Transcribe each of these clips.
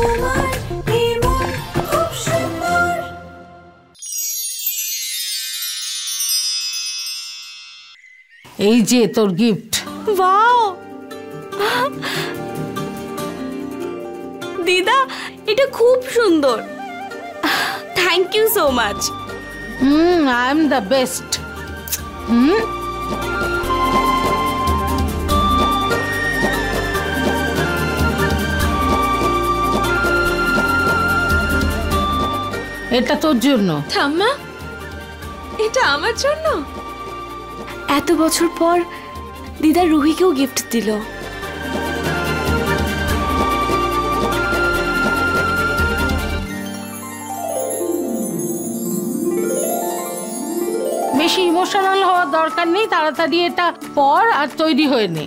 তোমার এই মন খুব সুন্দর। এই যে তোর গিফট। ওয়াও দিদা, এটা খুব সুন্দর। Thank you so much. I am the best. এটা তোর জন্য। ঠাম্মা, এটা আমার জন্য? এত বছর পর দিদা রুহিকেও গিফট দিল। বেশি ইমোশনাল হওয়ার দরকার নেই, তাড়াতাড়ি এটা পর আর তৈরি হয়ে নে।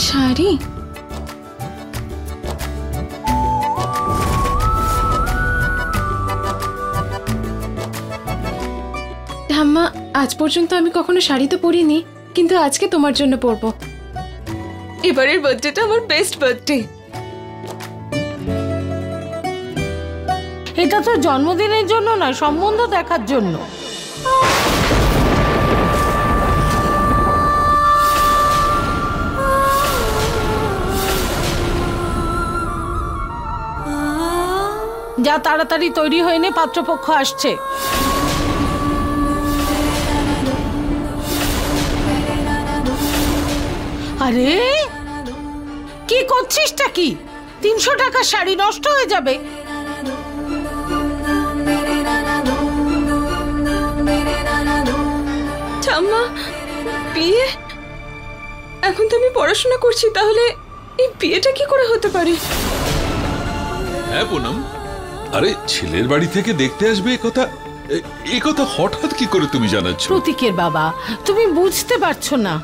শাড়ি? ঠাম্মা, আজ পর্যন্ত আমি কখনো শাড়ি তো পরিনি, কিন্তু আজকে তোমার জন্য পরবো। এবারের বার্থডেটা আমার বেস্ট বার্থডে। এটা তো জন্মদিনের জন্য না, সম্বন্ধ দেখার জন্য। যা তাড়াতাড়ি তৈরি হয়ে নে, পাত্রপক্ষ আসছে। আরে কি করছিসটা কি? 300 টাকার শাড়ি নষ্ট হয়ে যাবে। ঠাম্মা, বিয়ে? এখন তো আমি পড়াশোনা করছি, তাহলে এই বিয়েটা কি করে হতে পারে? হ্যাঁ পুনম, আরে ছেলের বাড়ি থেকে দেখতে আসবে এ কথা হঠাৎ কি করে তুমি জানাচ্ছ? প্রতীকের বাবা, তুমি বুঝতে পারছো না,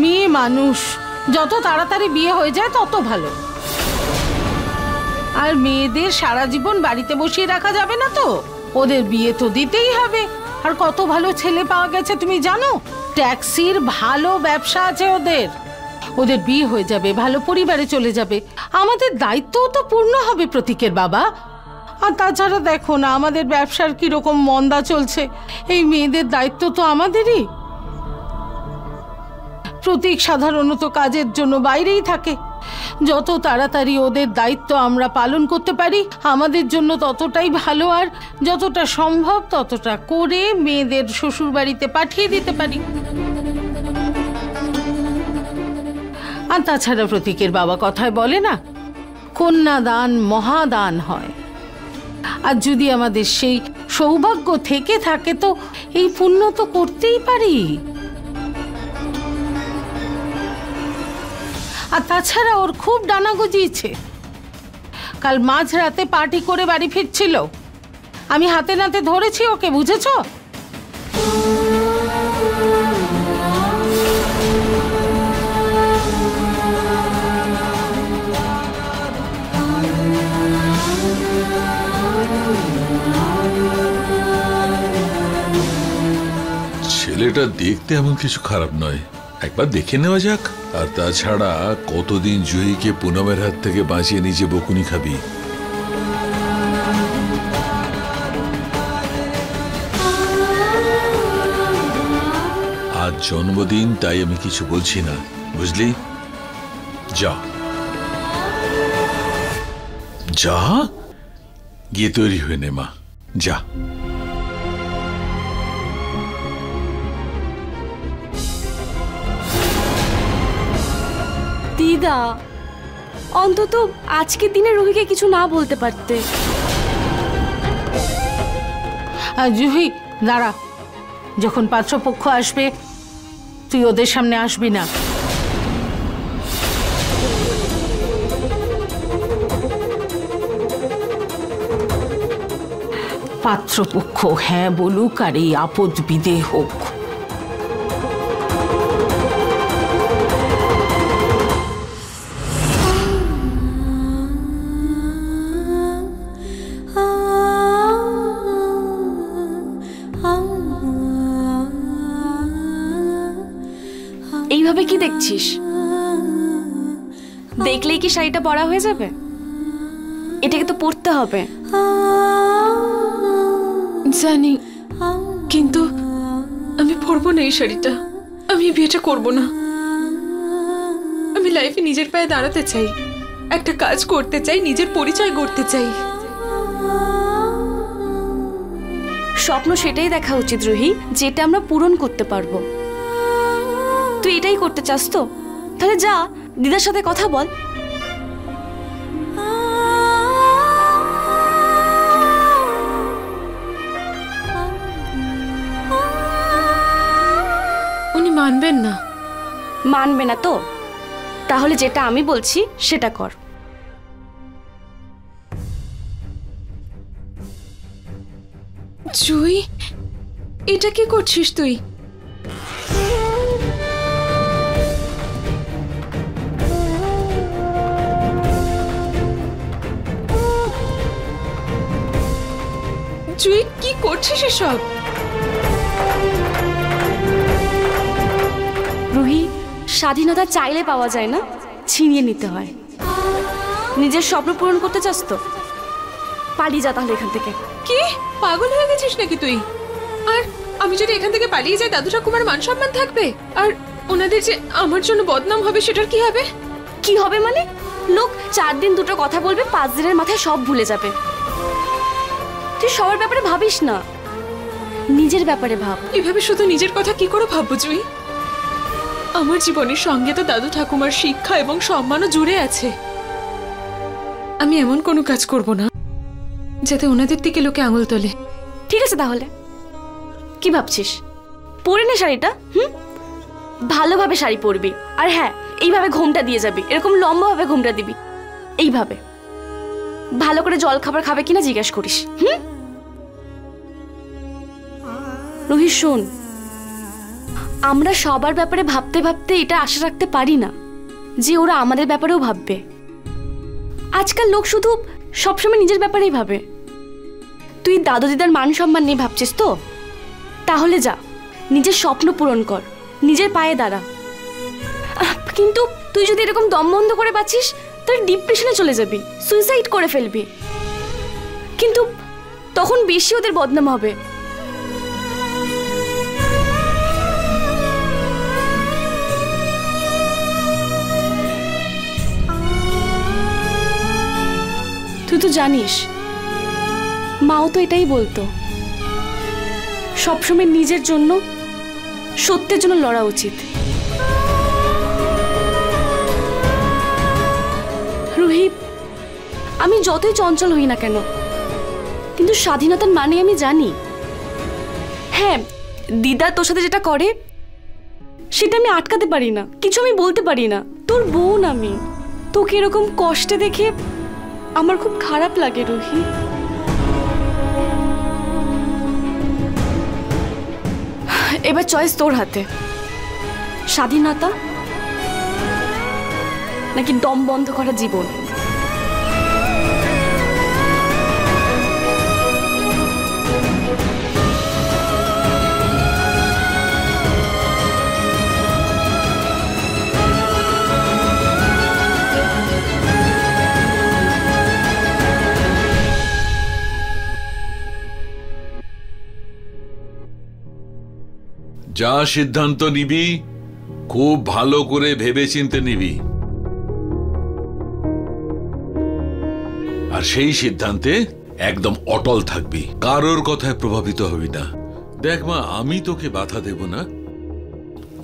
মেয়ে মানুষ, যত তাড়াতাড়ি বিয়ে হয়ে যায় তত ভালো। আর মেয়েদের সারা জীবন বাড়িতে বসিয়ে রাখা যাবে না তো, ওদের বিয়ে তো দিতেই হবে। আর কত ভালো ছেলে পাওয়া গেছে তুমি জানো? ট্যাক্সির ভালো ব্যবসা আছে ওদের। ওদের বিয়ে হয়ে যাবে, ভালো পরিবারে চলে যাবে, আমাদের দায়িত্বও তো পূর্ণ হবে প্রতীকের বাবা। আর তাছাড়া দেখো না আমাদের ব্যবসার কিরকম মন্দা চলছে, এই মেয়েদের দায়িত্ব তো আমাদেরই। প্রতীক সাধারণত কাজের জন্য বাইরেই থাকে, যত তাড়াতাড়ি ওদের দায়িত্ব আমরা পালন করতে পারি আমাদের জন্য ততটাই ভালো। আর যতটা সম্ভব ততটা করে মেয়েদের শ্বশুর বাড়িতে পাঠিয়ে দিতে পারি। আর তাছাড়া প্রতীকের বাবা কথায় বলে না, কন্যাদান মহাদান হয়। আর যদি আমাদের সেই সৌভাগ্য থেকে থাকে তো এই পুণ্য তো করতেই পারি। আর তাছাড়া ওর খুব ডানা গজিয়েছে। কাল মাঝরাতে পার্টি করে বাড়ি ফিরছিল, আমি হাতে নাতে ধরেছি ওকে, বুঝেছো? ছেলেটা দেখতে এমন কিছু খারাপ নয়, একবার দেখে নেওয়া যাক। আর তাছাড়া কতদিন জুহিকে পুনমের হাত থেকে বাঁচিয়ে নিজে বকুনি খাবি? আজ জন্মদিন, তাই আমি কিছু বলছি না, বুঝলি? যা যা গিয়ে তৈরি হয়ে নে মা, যা। দিদা, অন্তত আজকের দিনে রুহিকে কিছু না বলতে পারতে। জুহি দাঁড়া, যখন পাত্রপক্ষ আসবে তুই ওদের সামনে আসবি না। পাত্রপক্ষ হ্যাঁ বলুক আর এই আপদ বিদে হোক। এইভাবে কি দেখছিস? দেখলেই কি শাড়িটা পরা হয়ে যাবে? এটাকে তো পরতে হবে। জানি, কিন্তু আমি পরবো না এই শাড়িটা। আমি এই বিয়েটা করবো না। আমি লাইফে নিজের পায়ে দাঁড়াতে চাই, একটা কাজ করতে চাই, নিজের পরিচয় গড়তে চাই। স্বপ্ন সেটাই দেখা উচিত রুহি, যেটা আমরা পূরণ করতে পারবো। তুই এটাই করতে চাস তো? তাহলে যা, দিদার সাথে কথা বল। উনি মানবেন না। মানবে না তো? তাহলে যেটা আমি বলছি সেটা কর। জুই, এটা কি করছিস তুই? জুই, কি করছিস এসব? রুহি, স্বাধীনতা চাইলে পাওয়া যায় না, ছিনিয়ে নিতে হয়। নিজের স্বপ্ন পূরণ করতে চাস তো পালিয়ে যা তাহলে এখান থেকে। কি পাগল হয়ে গেছিস নাকি তুই? আর আমি যদি এখান থেকে পালিয়ে যাই, দাদু ঠাকুমার মান সম্মান থাকবে, আর ওনাদের যে আমার জন্য বদনাম হবে, সেটার কি হবে? কি হবে মানে? লোক 4 দিন দুটো কথা বলবে, 5 দিনের মাথায় সব ভুলে যাবে। তুই সবার ব্যাপারে ভাবিস না, নিজের ব্যাপারে ভাব। এভাবে শুধু নিজের কথা কি করে ভাববো জুই? আমার জীবনের সঙ্গে তো দাদু ঠাকুমার শিক্ষা এবং সম্মানও জুড়ে আছে। আমি এমন কোনো কাজ করব না যাতে ওনাদের দিকে লোকে আঙুল তোলে। ঠিক আছে, তাহলে কি ভাবছিস? পরে নে শাড়িটা। ভালোভাবে শাড়ি পরবি, আর হ্যাঁ, এইভাবে ঘোমটা দিয়ে যাবি। এরকম লম্বাভাবে ঘোমটা দিবি। এইভাবে ভালো করে জল খাবার খাবে কিনা জিজ্ঞেস করিস। রুহি শোন, আমরা সবার ব্যাপারে ভাবতে ভাবতে এটা আশা রাখতে পারি না যে ওরা আমাদের ব্যাপারেও ভাববে। আজকাল লোক শুধু সবসময় নিজের ব্যাপারেই ভাবে। তুই দাদু দিদার মান সম্মান নিয়ে ভাবছিস তো? তাহলে যা, নিজের স্বপ্ন পূরণ কর, নিজের পায়ে দাঁড়া। কিন্তু তুই যদি এরকম দম বন্ধ করে বাঁচিস, তাহলে ডিপ্রেশনে চলে যাবি, সুইসাইড করে ফেলবি। কিন্তু তখন বেশি ওদের বদনাম হবে। তুই তো জানিস, মাও তো এটাই বলতো, সবসময় নিজের জন্য, সত্যের জন্য লড়া উচিত। রুহি, আমি যতই চঞ্চল হই না কেন, কিন্তু স্বাধীনতার মানে আমি জানি। হ্যাঁ, দিদা তোর সাথে যেটা করে সেটা আমি আটকাতে পারি না, কিছু আমি বলতে পারি না। তোর বোন আমি, তোকে এরকম কষ্টে দেখে আমার খুব খারাপ লাগে রুহি। এবার চয়েস তোর হাতে, স্বাধীনতা নাকি দম বন্ধ করা জীবন। যা সিদ্ধান্ত নিবি, খুব ভালো করে ভেবেচিন্তে নিবি, আর সেই সিদ্ধান্তে একদম অটল থাকবি, কারোর কথায় প্রভাবিত হবি না। দেখ মা, আমি তোকে বাধা দেব না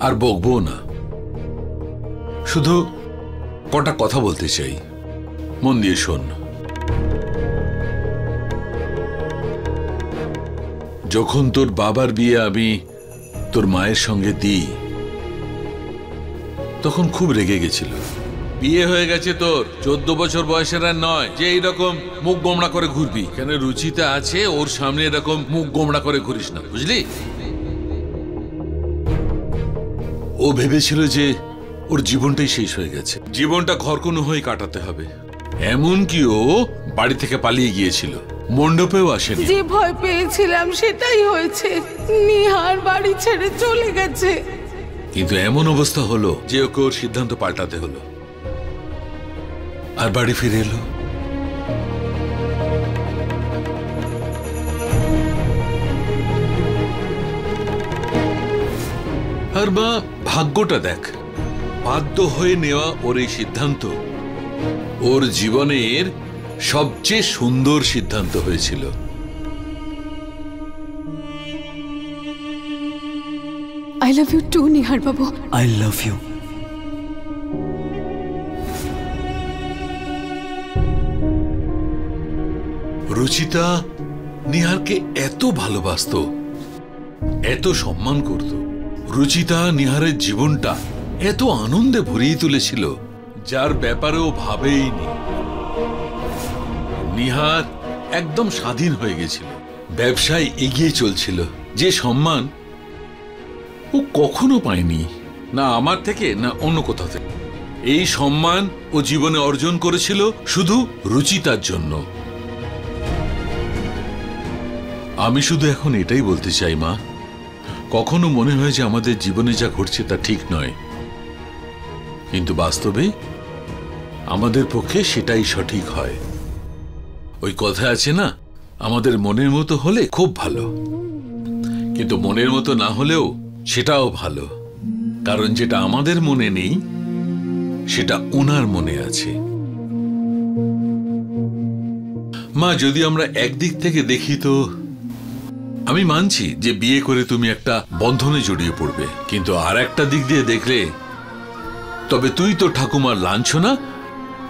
আর বকবো না, শুধু কটা কথা বলতে চাই, মন দিয়ে শোন। যখন তোর বাবার বিয়ে আমি তোর মায়ের সঙ্গে দিই, তখন খুব রেগে গেছিল। বিয়ে হয়ে গেছে তোর, 14 বছর বয়সের আর নয় যে এইরকম মুখ গোমড়া করে ঘুরবি। কেন, রুচিতা আছে, ওর সামনে এরকম মুখ গোমড়া করে ঘুরিস না, বুঝলি? ও ভেবেছিল যে ওর জীবনটাই শেষ হয়ে গেছে, জীবনটা ঘরকুনো হয়ে কাটাতে হবে। এমনকি ও বাড়ি থেকে পালিয়ে গিয়েছিল, মণ্ডপেও আসেনি। যে ভয় পেয়েছিলাম সেটাই হয়েছে, নিহার বাড়ি ছেড়ে চলে গেছে। কিন্তু এমন অবস্থা হলো যে ওকে ওর সিদ্ধান্ত পাল্টাতে হলো, আর বাড়ি ফিরে এলো। আর মা, ভাগ্যটা দেখ, বাধ্য হয়ে নেওয়া ওর এই সিদ্ধান্ত ওর জীবনের সবচেয়ে সুন্দর সিদ্ধান্ত হয়েছিল। I love you too, Nihar বাবু। I love you. রুচিতা নিহারকে এত ভালোবাসতো, এত সম্মান করত। রুচিতা নিহারের জীবনটা এত আনন্দে ভরিয়ে তুলেছিল, যার ব্যাপারেও ভাবেইনি। নিহার একদম স্বাধীন হয়ে গেছিল, ব্যবসায় এগিয়ে চলছিল। যে সম্মান ও কখনো পায়নি, না আমার থেকে না অন্য কোথাও থেকে। এই সম্মান ও জীবনে অর্জন করেছিল শুধু রুচিতার জন্য। আমি শুধু এখন এটাই বলতে চাই মা, কখনো মনে হয় যে আমাদের জীবনে যা ঘটছে তা ঠিক নয়, কিন্তু বাস্তবে আমাদের পক্ষে সেটাই সঠিক হয়। ওই কথা আছে না, আমাদের মনের মতো হলে খুব ভালো, কিন্তু মনের মতো না হলেও সেটাও ভালো, কারণ যেটা আমাদের মনে নেই সেটা ওনার মনে আছে। মা, যদি আমরা একদিক থেকে দেখি তো আমি মানছি যে বিয়ে করে তুমি একটা বন্ধনে জড়িয়ে পড়বে, কিন্তু আর একটা দিক দিয়ে দেখলে তবে তুই তো ঠাকুমার লাঞ্ছনা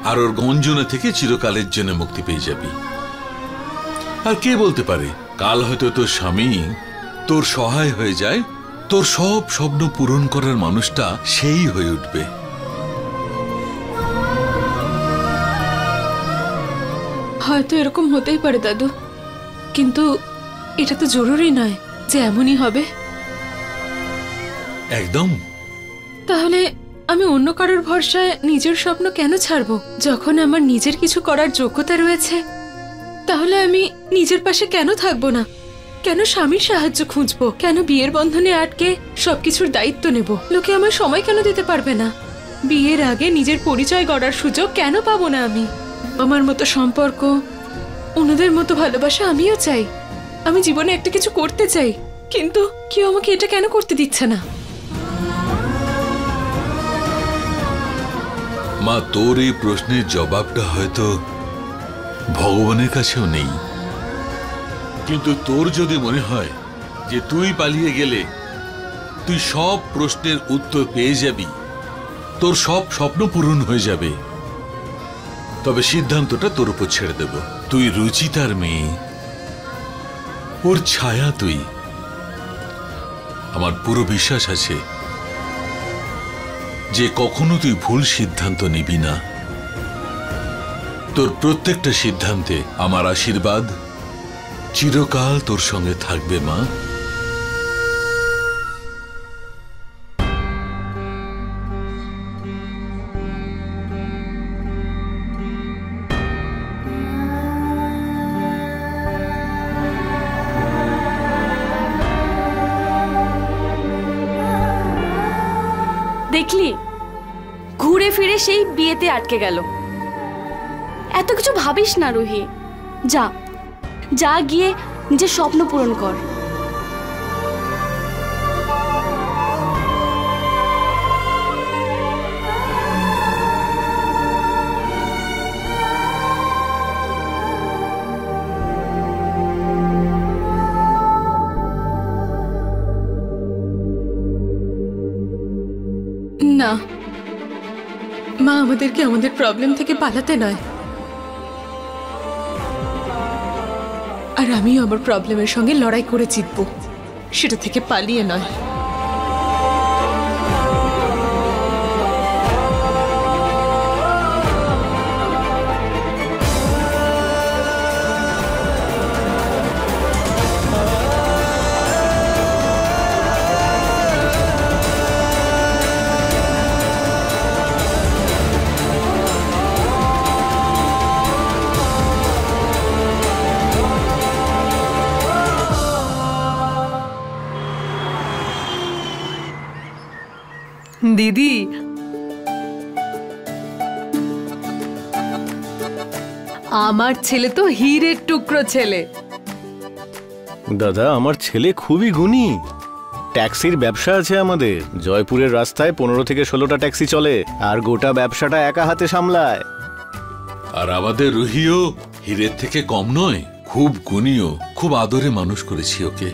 আর ওর গঞ্জনা থেকে চিরকালের জন্য মুক্তি পেয়ে যাবি। আর কে বলতে পারে, কাল হয়তো তোর স্বামী তোর সহায় হয়ে যায়, তোর সব স্বপ্ন পূরণ করার মানুষটা সেই হয়ে উঠবে। হয়তো এরকম হতেই পারে দাদু, কিন্তু এটা তো জরুরি নয় যে এমনই হবে। একদম। তাহলে আমি অন্য কারোর ভরসায় নিজের স্বপ্ন কেন ছাড়বো? যখন আমার নিজের কিছু করার যোগ্যতা রয়েছে, তাহলে আমি নিজের পাশে কেন থাকবো না? কেন স্বামীর সাহায্য খুঁজবো? কেন বিয়ের বন্ধনে আটকে সবকিছুর দায়িত্ব নেব? লোকে আমার সময় কেন দিতে পারবে না? বিয়ের আগে নিজের পরিচয় গড়ার সুযোগ কেন পাবো না আমি? আমার মতো সম্পর্ক, ওনাদের মতো ভালোবাসা আমিও চাই। আমি জীবনে একটা কিছু করতে চাই, কিন্তু কেউ আমাকে এটা কেন করতে দিচ্ছে না? মা, তোর এই প্রশ্নের জবাবটা হয়তো ভগবানের কাছেও নেই, কিন্তু তোর যদি মনে হয় যে তুই পালিয়ে গেলে তুই সব প্রশ্নের উত্তর পেয়ে যাবি, তোর সব স্বপ্ন পূরণ হয়ে যাবে, তবে সিদ্ধান্তটা তোর উপর ছেড়ে দেব। তুই রুচিতার মেয়ে, ওর ছায়া তুই। আমার পুরো বিশ্বাস আছে যে কখনো তুই ভুল সিদ্ধান্ত নিবি না। তোর প্রত্যেকটা সিদ্ধান্তে আমার আশীর্বাদ চিরকাল তোর সঙ্গে থাকবে মা। দেখলি, ঘুরে ফিরে সেই বিয়েতে আটকে গেল। এত কিছু ভাবিস না রুহি, যা যা গিয়ে নিজের স্বপ্ন পূরণ কর। না মা, আমাদেরকে আমাদের প্রবলেম থেকে পালাতে নয়, আর আমিও আমার প্রবলেমের সঙ্গে লড়াই করে জিতবো, সেটা থেকে পালিয়ে নয়। দিদি, আমার ছেলে তো হীরের টুকরো ছেলে। দাদা, আমার ছেলে খুবই গুণী। ট্যাক্সির ব্যবসা আছে আমাদের। জয়পুরের রাস্তায় 15 থেকে 16টা ট্যাক্সি চলে, আর গোটা ব্যবসাটা একা হাতে সামলায়। আর আমাদের রুহিও হীরের থেকে কম নয়, খুব গুণীও। খুব আদরে মানুষ করেছি ওকে।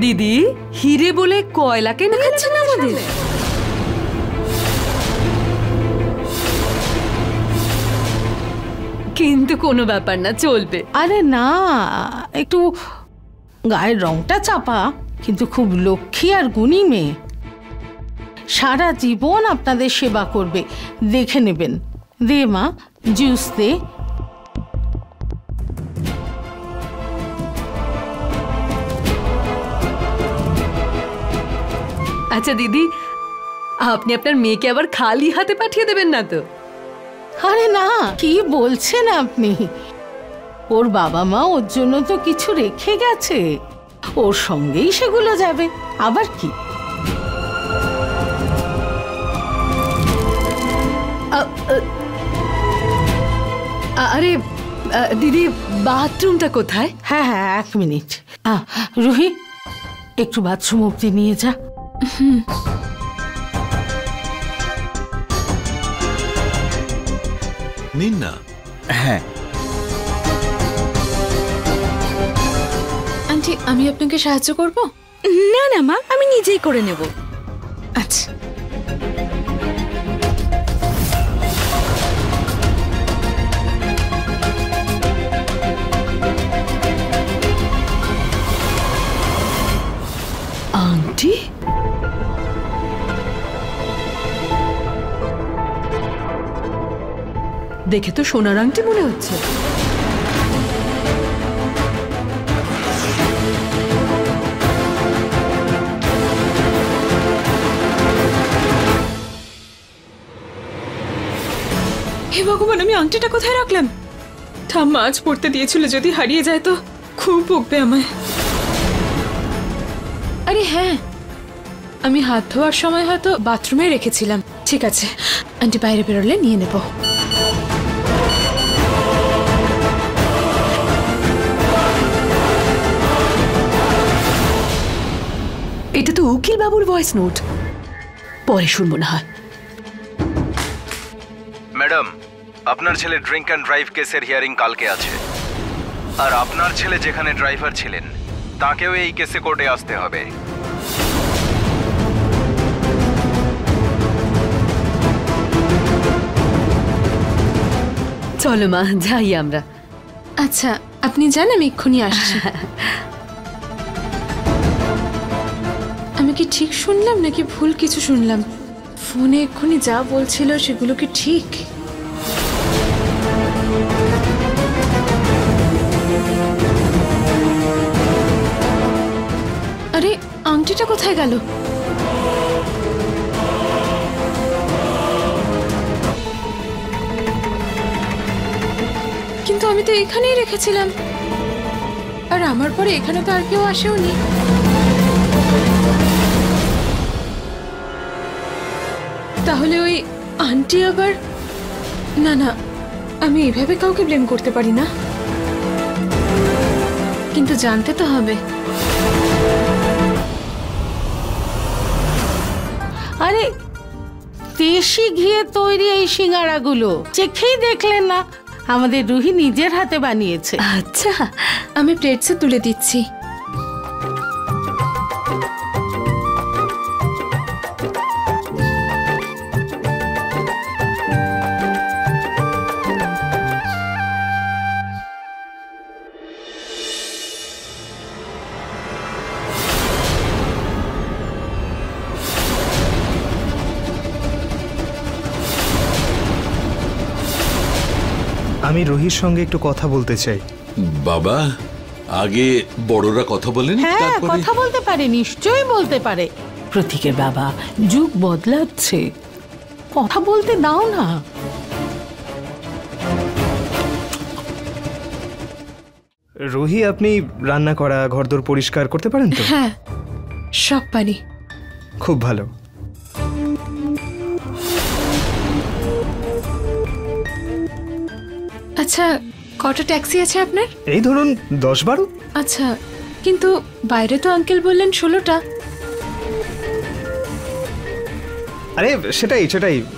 দিদি, হীরে বলে কয়লা কেনা খাচ্ছেন আমাদের? কিন্তু কোনো ব্যাপার না, চলবে। আরে না, একটু গায়ের রংটা চাপা, কিন্তু খুব লক্ষ্মী আর গুণী মেয়ে। সারা জীবন আপনাদের সেবা করবে, দেখে নেবেন। দে মা, জুস দে। আচ্ছা দিদি, আপনি আপনার মেয়েকে আবার খালি হাতে পাঠিয়ে দেবেন না তো? আরে না, কি বলছেন আপনি? ওর বাবা মা ওর জন্য তো কিছু রেখে গেছে, ওর সঙ্গেই সেগুলো যাবে, আবার কি। আরে দিদি, বাথরুমটা কোথায়? হ্যাঁ হ্যাঁ, 1 মিনিট। রুহি, একটু বাথরুম অব্দি নিয়ে যা। নিন না। হ্যাঁ। আন্টি, আমি আপনাকে সাহায্য করব? না না মা, আমি নিজেই করে নেব। আচ্ছা। আন্টি, দেখে তো সোনার আংটি মনে হচ্ছে। হে ভগবান, আমি আংটিটা কোথায় রাখলাম? ঠাম্মা আজ পড়তে দিয়েছিল, যদি হারিয়ে যায় তো খুব বকবে আমায়। আরে হ্যাঁ, আমি হাত ধোয়ার সময় হয়তো বাথরুমে রেখেছিলাম। ঠিক আছে, আন্টি বাইরে বেরোলে নিয়ে নেব। এটা তো উকিল বাবুর ভয়েস নোট, পরে শুনবো না হয়। ম্যাডাম, আপনার ছেলে ড্রিঙ্ক অ্যান্ড ড্রাইভ কেসের হিয়ারিং কালকে আছে, আর আপনার ছেলে যেখানে ড্রাইভার ছিলেন তাকেও এই কেসে কোর্টে আসতে হবে। চলো মা, যাই আমরা। আচ্ছা, আপনি যান, আমি এক্ষুনি আসছি। আমি কি ঠিক শুনলাম নাকি ভুল কিছু শুনলাম? ফোনে এক্ষুনি যা বলছিল সেগুলো কি ঠিক? আরে আংটিটা কোথায় গেল? কিন্তু আমি তো এখানেই রেখেছিলাম, আর আমার পরে এখানে তো আর কেউ আসেওনি। তাহলে ওই আন্টি আবার... না না, আমি এভাবে কাউকে ব্লেম করতে পারি না, কিন্তু জানতে তো হবে। আরে দেশি ঘিয়ে তৈরি এই সিঙ্গারাগুলো চেখেই দেখলেন না? আমাদের রুহি নিজের হাতে বানিয়েছে। আচ্ছা, আমি প্লেটসে তুলে দিচ্ছি। আমি রুহির সঙ্গে একটু কথা বলতে চাই। বাবা, আগে বড়রা কথা বলেন, হ্যাঁ, তারপরে। কথা বলতে পারে, নিশ্চয়ই বলতে পারে। প্রতীকের বাবা, যুগ বদলাচ্ছে। কথা বলতে দাও না। রুহি, আপনি রান্না করা ঘরদোর পরিষ্কার করতে পারেন তো? হ্যাঁ, সব পারি। খুব ভালো। আচ্ছা, কটা ট্যাক্সি আছে আপনার? এই ধরুন 10-12। আচ্ছা, কিন্তু বাইরে তো আঙ্কেল বললেন 16টা। আরে সেটাই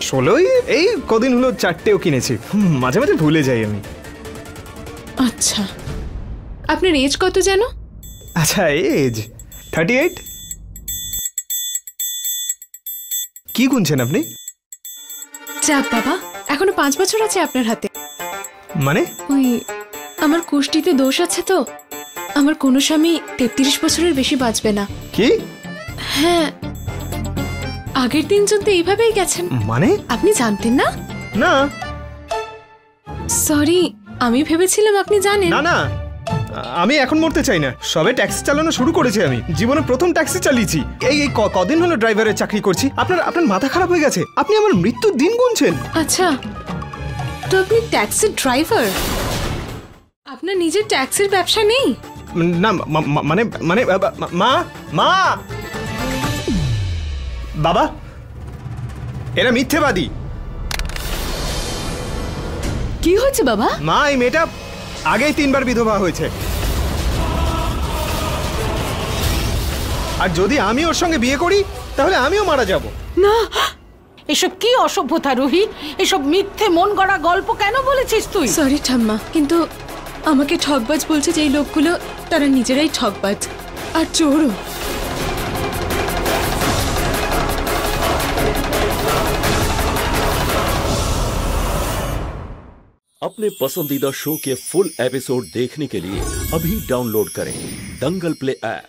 16ই। এই কদিন হলো 4টেও কিনেছি, মাঝে মাঝে ভুলে যাই আমি। আচ্ছা, আপনার এজ কত যেন? আচ্ছা, এজ 38। কি গুনছেন আপনি? যাক বাবা, এখনো 5 বছর আছে আপনার হাতে। মানে? ওই আমার কুষ্টিতে দোষ আছে তো, আমার কোনো স্বামী 33 বছরের বেশি বাঁচবে না। কি? হ্যাঁ, আগের দিন যদি এইভাবেই গেছেন। মানে? আপনি জানতেন না? না সরি, আমি ভেবেছিলাম আপনি জানেন। না না, আমি এখন মরতে চাই না। সবে ট্যাক্সি চালানো শুরু করেছি আমি, জীবনে প্রথম ট্যাক্সি চালিয়েছি। এই কদিন হলো ড্রাইভারের চাকরি করছি। আপনার মাথা খারাপ হয়ে গেছে? আপনি আমার মৃত্যুর দিন গুনছেন? আচ্ছা, তো আপনি ট্যাক্সি ড্রাইভার? আপনার নিজের ট্যাক্সির ব্যবসা নেই? না মানে মানে মা মা বাবা, এরা মিথ্যেবাদী। কি হয়েছে বাবা? মা, এই মেয়েটা আগেই 3বার বিধবা হয়েছে, আর যদি আমি ওর সঙ্গে বিয়ে করি তাহলে আমিও মারা যাব। না, এসব কি অসভ্যতা রুহি? এসব মিথ্যে মন গড়া গল্প কেন বলেছিস তুই? সরি ঠাম্মা, কিন্তু আমাকে ঠকবাজ বলছে যেই লোকগুলো, তারা নিজেরাই ঠকবাজ আর চোরও। अपने पसंदीदा शो के फुल एपिसोड देखने के लिए अभी डाउनलोड करें दंगल प्ले ऐप।